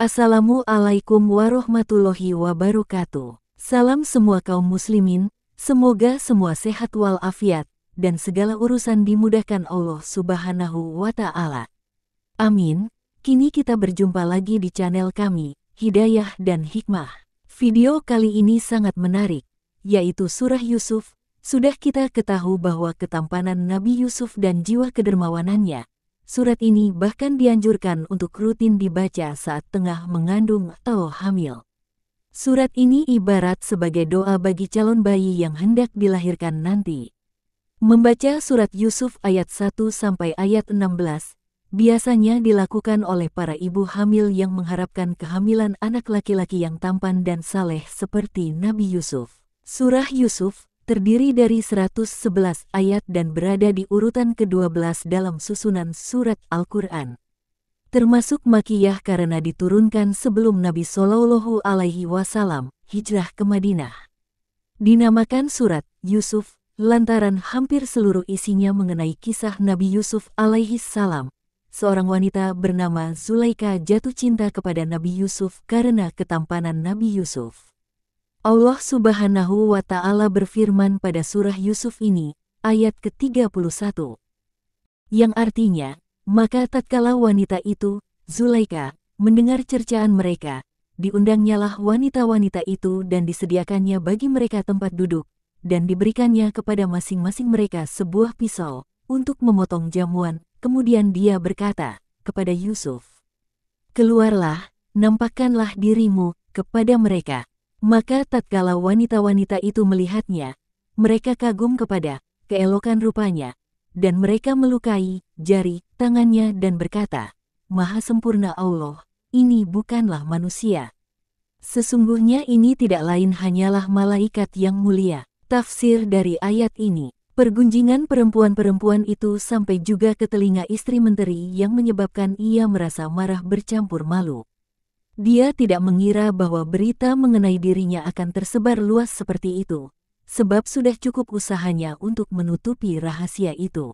Assalamualaikum warahmatullahi wabarakatuh. Salam semua kaum muslimin, semoga semua sehat walafiat, dan segala urusan dimudahkan Allah Subhanahu wa Ta'ala. Amin. Kini kita berjumpa lagi di channel kami, Hidayah dan Hikmah. Video kali ini sangat menarik, yaitu Surah Yusuf. Sudah kita ketahui bahwa ketampanan Nabi Yusuf dan jiwa kedermawanannya. Surat ini bahkan dianjurkan untuk rutin dibaca saat tengah mengandung atau hamil. Surat ini ibarat sebagai doa bagi calon bayi yang hendak dilahirkan nanti. Membaca surat Yusuf ayat 1 sampai ayat 16 biasanya dilakukan oleh para ibu hamil yang mengharapkan kehamilan anak laki-laki yang tampan dan saleh seperti Nabi Yusuf. Surah Yusuf terdiri dari 111 ayat dan berada di urutan ke-12 dalam susunan surat Al-Quran. Termasuk Makkiyah karena diturunkan sebelum Nabi Shallallahu Alaihi Wasallam hijrah ke Madinah. Dinamakan surat Yusuf lantaran hampir seluruh isinya mengenai kisah Nabi Yusuf alaihi salam. Seorang wanita bernama Zulaikha jatuh cinta kepada Nabi Yusuf karena ketampanan Nabi Yusuf. Allah Subhanahu wa Ta'ala berfirman pada surah Yusuf ini, ayat ke-31. Yang artinya, maka tatkala wanita itu, Zulaikha, mendengar cercaan mereka, diundangnyalah wanita-wanita itu dan disediakannya bagi mereka tempat duduk, dan diberikannya kepada masing-masing mereka sebuah pisau, untuk memotong jamuan. Kemudian dia berkata kepada Yusuf, "Keluarlah, nampakkanlah dirimu kepada mereka." Maka tatkala wanita-wanita itu melihatnya, mereka kagum kepada keelokan rupanya, dan mereka melukai jari tangannya dan berkata, "Maha sempurna Allah, ini bukanlah manusia. Sesungguhnya ini tidak lain hanyalah malaikat yang mulia." Tafsir dari ayat ini, pergunjingan perempuan-perempuan itu sampai juga ke telinga istri menteri yang menyebabkan ia merasa marah bercampur malu. Dia tidak mengira bahwa berita mengenai dirinya akan tersebar luas seperti itu, sebab sudah cukup usahanya untuk menutupi rahasia itu.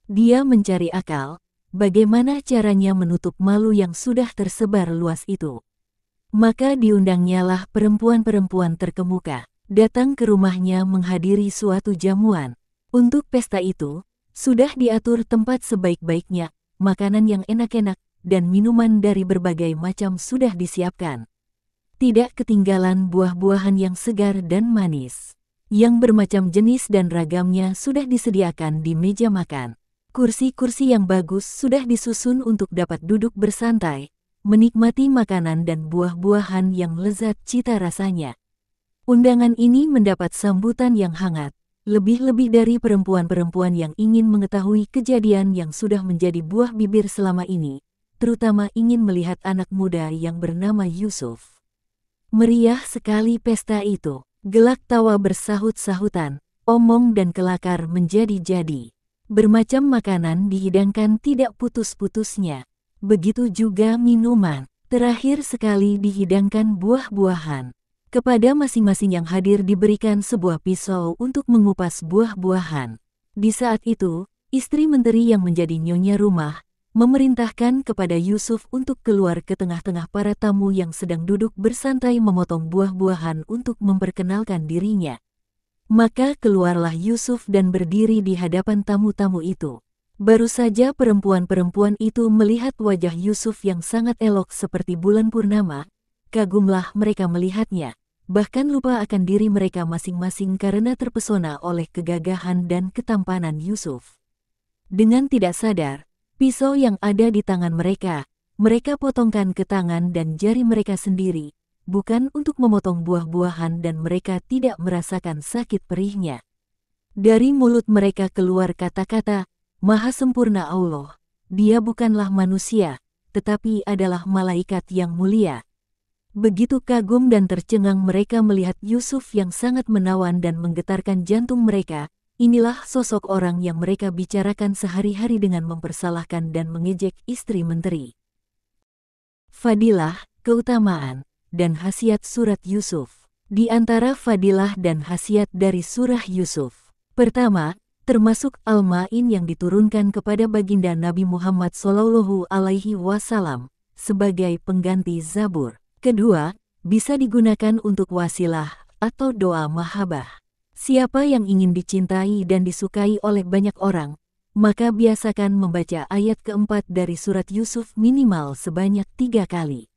Dia mencari akal, bagaimana caranya menutup malu yang sudah tersebar luas itu. Maka diundangnyalah perempuan-perempuan terkemuka, datang ke rumahnya menghadiri suatu jamuan. Untuk pesta itu, sudah diatur tempat sebaik-baiknya, makanan yang enak-enak, dan minuman dari berbagai macam sudah disiapkan. Tidak ketinggalan buah-buahan yang segar dan manis, yang bermacam jenis dan ragamnya sudah disediakan di meja makan. Kursi-kursi yang bagus sudah disusun untuk dapat duduk bersantai, menikmati makanan dan buah-buahan yang lezat cita rasanya. Undangan ini mendapat sambutan yang hangat, lebih-lebih dari perempuan-perempuan yang ingin mengetahui kejadian yang sudah menjadi buah bibir selama ini, terutama ingin melihat anak muda yang bernama Yusuf. Meriah sekali pesta itu, gelak tawa bersahut-sahutan, omong dan kelakar menjadi-jadi. Bermacam makanan dihidangkan tidak putus-putusnya, begitu juga minuman. Terakhir sekali dihidangkan buah-buahan. Kepada masing-masing yang hadir diberikan sebuah pisau untuk mengupas buah-buahan. Di saat itu, istri menteri yang menjadi nyonya rumah, memerintahkan kepada Yusuf untuk keluar ke tengah-tengah para tamu yang sedang duduk bersantai memotong buah-buahan untuk memperkenalkan dirinya. Maka keluarlah Yusuf dan berdiri di hadapan tamu-tamu itu. Baru saja perempuan-perempuan itu melihat wajah Yusuf yang sangat elok seperti bulan purnama, kagumlah mereka melihatnya, bahkan lupa akan diri mereka masing-masing karena terpesona oleh kegagahan dan ketampanan Yusuf. Dengan tidak sadar, pisau yang ada di tangan mereka potongkan ke tangan dan jari mereka sendiri, bukan untuk memotong buah-buahan dan mereka tidak merasakan sakit perihnya. Dari mulut mereka keluar kata-kata, "Maha sempurna Allah, dia bukanlah manusia, tetapi adalah malaikat yang mulia." Begitu kagum dan tercengang mereka melihat Yusuf yang sangat menawan dan menggetarkan jantung mereka. Inilah sosok orang yang mereka bicarakan sehari-hari dengan mempersalahkan dan mengejek istri menteri. Fadilah, keutamaan, dan khasiat surat Yusuf. Di antara fadilah dan khasiat dari surah Yusuf. Pertama, termasuk Al-Ma'in yang diturunkan kepada baginda Nabi Muhammad SAW, sebagai pengganti Zabur. Kedua, bisa digunakan untuk wasilah atau doa mahabbah. Siapa yang ingin dicintai dan disukai oleh banyak orang, maka biasakan membaca ayat keempat dari surat Yusuf minimal sebanyak 3 kali.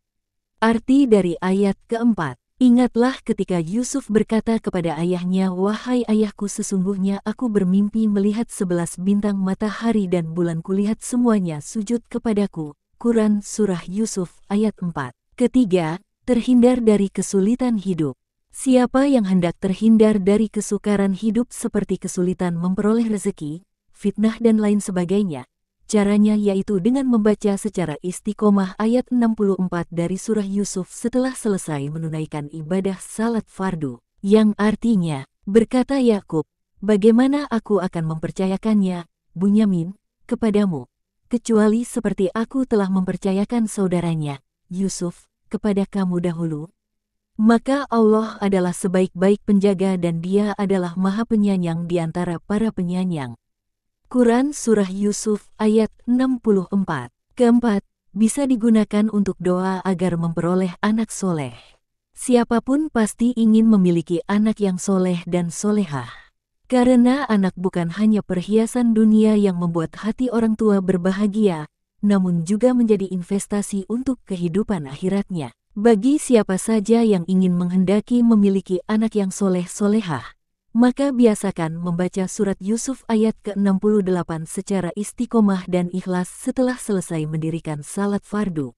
Arti dari ayat keempat, ingatlah ketika Yusuf berkata kepada ayahnya, "Wahai ayahku, sesungguhnya aku bermimpi melihat 11 bintang matahari dan bulan, kulihat semuanya sujud kepadaku." Quran Surah Yusuf ayat 4. Ketiga, terhindar dari kesulitan hidup. Siapa yang hendak terhindar dari kesukaran hidup seperti kesulitan memperoleh rezeki, fitnah dan lain sebagainya, caranya yaitu dengan membaca secara istiqomah ayat 64 dari surah Yusuf setelah selesai menunaikan ibadah salat fardu, yang artinya, berkata Yakub, "Bagaimana aku akan mempercayakannya, Bunyamin, kepadamu, kecuali seperti aku telah mempercayakan saudaranya, Yusuf, kepada kamu dahulu?" Maka Allah adalah sebaik-baik penjaga dan Dia adalah Maha Penyayang di antara para penyayang. Quran Surah Yusuf ayat 64. Keempat, bisa digunakan untuk doa agar memperoleh anak soleh. Siapapun pasti ingin memiliki anak yang soleh dan solehah. Karena anak bukan hanya perhiasan dunia yang membuat hati orang tua berbahagia, namun juga menjadi investasi untuk kehidupan akhiratnya. Bagi siapa saja yang ingin menghendaki memiliki anak yang soleh-solehah, maka biasakan membaca surat Yusuf ayat ke-68 secara istiqomah dan ikhlas setelah selesai mendirikan salat fardu.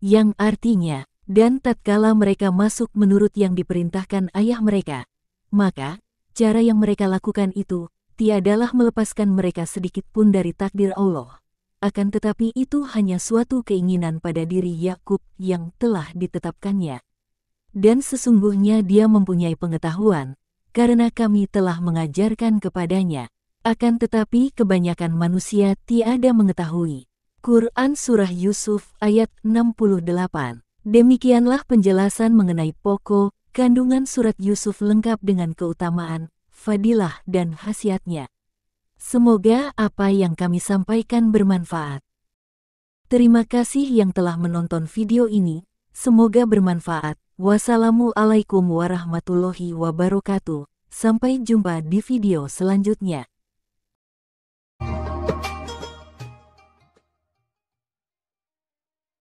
Yang artinya, dan tatkala mereka masuk menurut yang diperintahkan ayah mereka, maka cara yang mereka lakukan itu tiadalah melepaskan mereka sedikit pun dari takdir Allah. Akan tetapi itu hanya suatu keinginan pada diri Yakub yang telah ditetapkannya. Dan sesungguhnya dia mempunyai pengetahuan, karena kami telah mengajarkan kepadanya. Akan tetapi kebanyakan manusia tiada mengetahui. Quran Surah Yusuf ayat 68. Demikianlah penjelasan mengenai pokok kandungan surat Yusuf lengkap dengan keutamaan, fadilah dan khasiatnya. Semoga apa yang kami sampaikan bermanfaat. Terima kasih yang telah menonton video ini, semoga bermanfaat. Wassalamualaikum warahmatullahi wabarakatuh. Sampai jumpa di video selanjutnya.